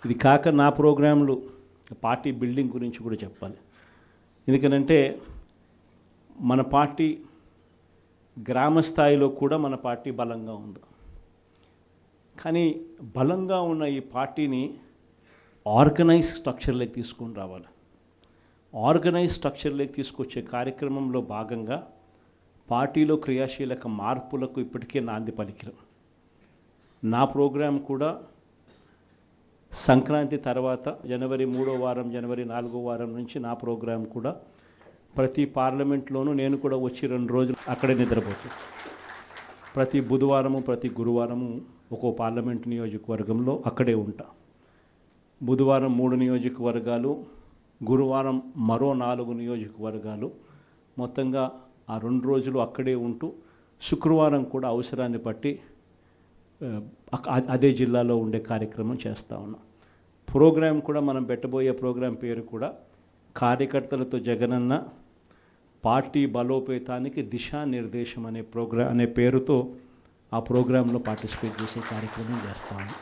ఇది కాక నా ప్రోగ్రాంలు పార్టీ బిల్డింగ్ గురించి కూడా చెప్పాలి. ఎందుకనంటే మన పార్టీ గ్రామ స్థాయిలో కూడా మన పార్టీ బలంగా ఉంది. కానీ బలంగా ఉన్న ఈ పార్టీని ఆర్గనైజ్ స్ట్రక్చర్లోకి తీసుకొని రావాలి. ఆర్గనైజ్ స్ట్రక్చర్లోకి తీసుకొచ్చే కార్యక్రమంలో భాగంగా పార్టీలో క్రియాశీలక మార్పులకు ఇప్పటికే నాంది పలికిరం. నా ప్రోగ్రాం కూడా సంక్రాంతి తర్వాత జనవరి 3వ వారం, జనవరి 4వ వారం నుంచి నా ప్రోగ్రాం కూడా ప్రతి పార్లమెంట్లోనూ నేను కూడా వచ్చి 2 రోజులు అక్కడే నిద్రపోతాను. ప్రతి బుధవారము, ప్రతి గురువారము ఒక్కో పార్లమెంట్ నియోజకవర్గంలో అక్కడే ఉంటా. బుధవారం 3 నియోజకవర్గాలు, గురువారం మరో 4 నియోజకవర్గాలు, మొత్తంగా ఆ 2 రోజులు అక్కడే ఉంటూ శుక్రవారం కూడా అవసరాన్ని బట్టి అదే జిల్లాలో ఉండే కార్యక్రమం చేస్తూ ఉన్నాం. ప్రోగ్రాం కూడా మనం పెట్టబోయే ప్రోగ్రాం పేరు కూడా కార్యకర్తలతో జగనన్న పార్టీ బలోపేతానికి దిశానిర్దేశం అనే పేరుతో ఆ ప్రోగ్రాంలో పార్టిసిపేట్ చేసే కార్యక్రమం చేస్తాము.